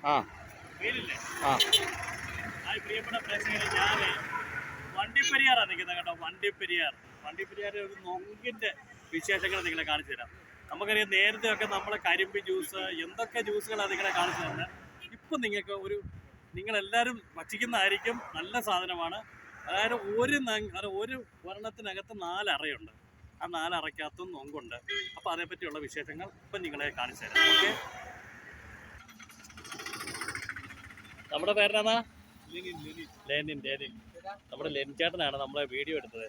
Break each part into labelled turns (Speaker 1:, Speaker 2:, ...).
Speaker 1: ആ
Speaker 2: വെയിലില്ലേ?
Speaker 1: ആ
Speaker 2: പ്രിയപ്പെട്ട പ്രേക്ഷകരെ, ഞാൻ വണ്ടിപ്പെരിയാറാണ് നിൽക്കുന്നത് കേട്ടോ. വണ്ടിപ്പെരിയാർ ഒരു നൊങ്കിൻ്റെ വിശേഷങ്ങൾ നിങ്ങളെ കാണിച്ചു തരാം. നമുക്കറിയാം, നേരത്തെ ഒക്കെ നമ്മളെ കരിമ്പ് ജ്യൂസ്, എന്തൊക്കെ ജ്യൂസുകളാണ് നിങ്ങളെ കാണിച്ചു തരുന്നത്. ഇപ്പം നിങ്ങൾക്ക് നിങ്ങളെല്ലാവരും ഭക്ഷിക്കുന്നതായിരിക്കും. നല്ല സാധനമാണ്. അതായത് ഒരു ഒരെണ്ണത്തിനകത്ത് 4 അറയുണ്ട്. ആ 4 അറയ്ക്കകത്തും നൊങ്കുണ്ട്. അപ്പോൾ അതേപ്പറ്റിയുള്ള വിശേഷങ്ങൾ ഇപ്പം നിങ്ങളെ കാണിച്ചു തരാം. ഓക്കെ, നമ്മുടെ പേരെന്നാ? ലെനിൻ. നമ്മുടെ ലെനിൻ ചേട്ടനാണ് നമ്മളെ വീഡിയോ എടുത്തത്.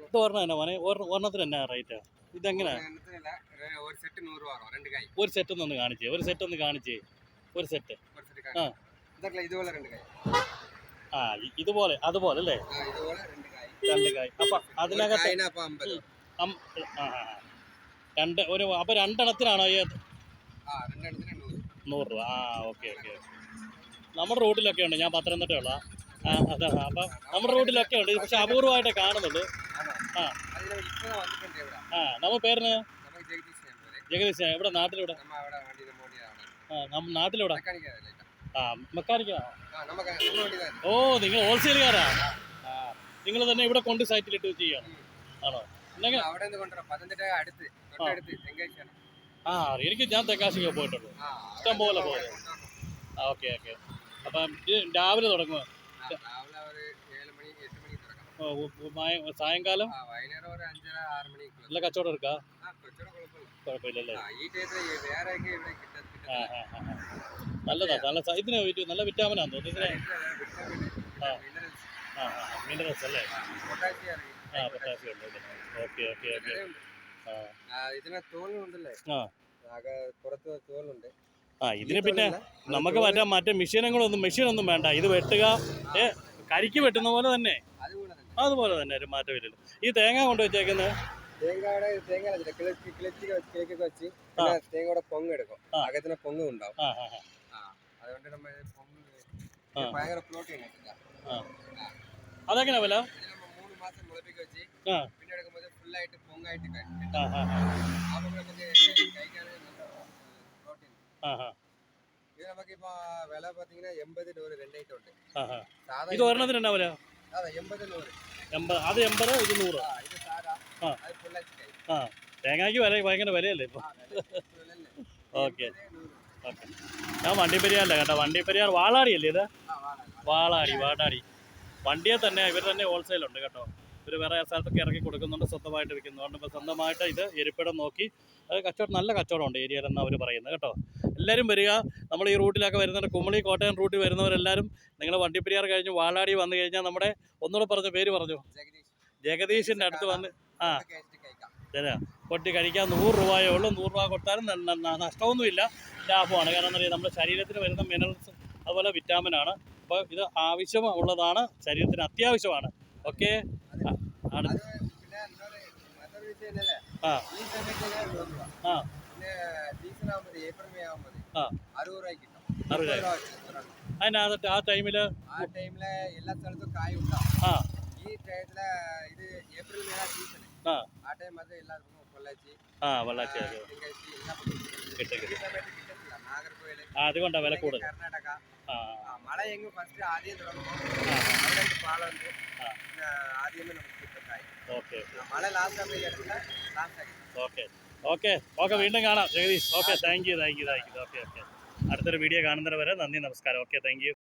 Speaker 2: ഇത് ഒരെണ്ണം മോനെ, ഒരെണ്ണത്തിന് എന്നാ റേറ്റ്? ഇതെങ്ങനെ ഒരു സെറ്റ് ഒന്ന് കാണിച്ചേ, ഒരു സെറ്റ്. ആ ഇതുപോലെ അതുപോലെ അല്ലേ? 2 കായ്. അപ്പൊ അതിനകത്ത് അപ്പൊ 2 എണ്ണത്തിനാണോ 100 രൂപ? ആ ഓക്കെ. നമ്മുടെ റൂട്ടിലൊക്കെ ഉണ്ട്. ഞാൻ പത്തനംതിട്ടയുള്ള. അതാ. അപ്പം നമ്മുടെ റൂട്ടിലൊക്കെ ഉണ്ട്, പക്ഷെ അപൂർവമായിട്ടേ കാണുന്നുള്ളൂ. നമ്മുടെ പേരിന് ജഗദീശ്. എവിടെ? നാട്ടിലൂടെ? നാട്ടിലൂടെ? മെക്കാനിക്കാണോ? ഓ, നിങ്ങൾ ഹോൾസെയിലുകാരാ? നിങ്ങൾ തന്നെ ഇവിടെ കൊണ്ട് സൈറ്റിലിട്ട് ചെയ്യണം ആണോ? എനിക്ക് ഞാൻ തെക്കാശിക്ക് പോയിട്ടുള്ളൂ. ഇഷ്ടം പോലെ. ഓക്കെ. അപ്പം രാവിലെ തുടങ്ങുക? സായങ്കാലം നല്ല കച്ചവടം എടുക്കാ? കുഴപ്പമില്ലല്ലേ? നല്ലതാ. ഇതിന് നല്ല വിറ്റാമിനാന്ന് തോന്നുന്നു ഇതിന്. മിനറൽസ് അല്ലേ? പൊട്ടാസ്യം ഉണ്ട്. ഓക്കെ. ഇതിന് പിന്നെ നമുക്ക് മറ്റേ മെഷീനൊന്നും വേണ്ട. ഇത് വെട്ടുക, കരിക്ക് വെട്ടുന്ന പോലെ തന്നെ, അതുപോലെ തന്നെ. ഒരു മാറ്റം വരില്ല. ഈ തേങ്ങ കൊണ്ട് വെച്ചേക്കുന്നത്
Speaker 3: തേങ്ങയുടെ പൊങ്ങെടുക്കും. അകത്തിന് പൊങ്ങ് ഉണ്ടാവും. അതുകൊണ്ട് നമ്മൾ ഭയങ്കര പ്രോട്ടീൻ.
Speaker 2: അതെങ്ങനെ വില?
Speaker 3: 3 മാസം മുളപ്പിക്ക് വെച്ച് പിന്നെ എടുക്കുമ്പോൾ ഫുള്ളായിട്ട് പൊങ്ങായിട്ട് പ്രോട്ടീൻ. ഇത് നമുക്കിപ്പോ വില പാത്തീங்கன்னா 80 100 2 ഉണ്ട്.
Speaker 2: ഇത് ഒരെണ്ണത്തിന് എന്നാ വില?
Speaker 3: 80 100.
Speaker 2: അത് 80, ഇത് 100. തേങ്ങയ്ക്ക് ഭയങ്കര വിലയല്ലേ ഇപ്പൊ? ഓക്കെ. ഞാൻ വണ്ടിപ്പെരിയാറില്ല കേട്ടോ. വണ്ടിപ്പെരിയാർ വാളാടിയല്ലേ ഇത്? വാളാടി. വണ്ടിയെ തന്നെ ഇവർ തന്നെ ഹോൾസെയിലുണ്ട് കേട്ടോ. ഇവർ വേറെ സ്ഥലത്തൊക്കെ ഇറക്കി കൊടുക്കുന്നുണ്ട്, സ്വന്തമായിട്ട് വിൽക്കുന്നുണ്ട്. ഇപ്പോൾ സ്വന്തമായിട്ട് ഇത് ഇരിപ്പിടം നോക്കി അത് നല്ല കച്ചവടമുണ്ട് ഏരിയയിലെന്ന് അവർ പറയുന്നത് കേട്ടോ. എല്ലാവരും വരിക. നമ്മൾ ഈ റൂട്ടിലൊക്കെ വരുന്നുണ്ട്, കുമളി കോട്ടയം റൂട്ടിൽ വരുന്നവരെല്ലാവരും നിങ്ങൾ വണ്ടിപ്പെരിയാർ കഴിഞ്ഞ് വാളാടി വന്നു കഴിഞ്ഞാൽ നമ്മുടെ ഒന്നുകൂടെ പറഞ്ഞു, പേര് പറഞ്ഞു, ജഗദീഷിൻ്റെ അടുത്ത് വന്ന് തരാം. കൊട്ടി കഴിക്കാൻ 100 രൂപയേ ഉള്ളൂ. 100 രൂപ കൊടുത്താലും നഷ്ടമൊന്നുമില്ല, ലാഭമാണ്. കാരണം എന്താ പറയുക, നമ്മുടെ ശരീരത്തിന് വരുന്ന മിനറൽസ് അതുപോലെ വിറ്റാമിനാണ്. അപ്പോൾ ഇത് ആവശ്യമുള്ളതാണ്, ശരീരത്തിന് അത്യാവശ്യമാണ്. ഓക്കെ. അതിനകത്ത് ആ ടൈമില്
Speaker 3: എല്ലാ സ്ഥലത്തും കായ ഉണ്ടാവും. ഈ ടൈമില് ഇത് ഏപ്രിൽ മെയ് സീസൺ. ആ ടൈം മാത്രമേ എല്ലാവർക്കും
Speaker 2: പൊള്ളാച്ചി അതുകൊണ്ടാണ് വില കൂടുതൽ.
Speaker 3: കർണാടക മഴ എങ്ങും ഫസ്റ്റ് ആദ്യം തുടങ്ങുമ്പോൾ അവിടെ പാലുണ്ട്. ആദ്യമേ നമുക്ക് കിട്ടുന്നതായി. മഴ ലാസ്റ്റ് ആകുമ്പോൾ
Speaker 2: ഓക്കെ. വീണ്ടും കാണാം Jagadish. Okay, thank you. Okay. അടുത്തൊരു വീഡിയോ കാണുന്നവരെ നന്ദി, നമസ്കാരം. Okay, thank U.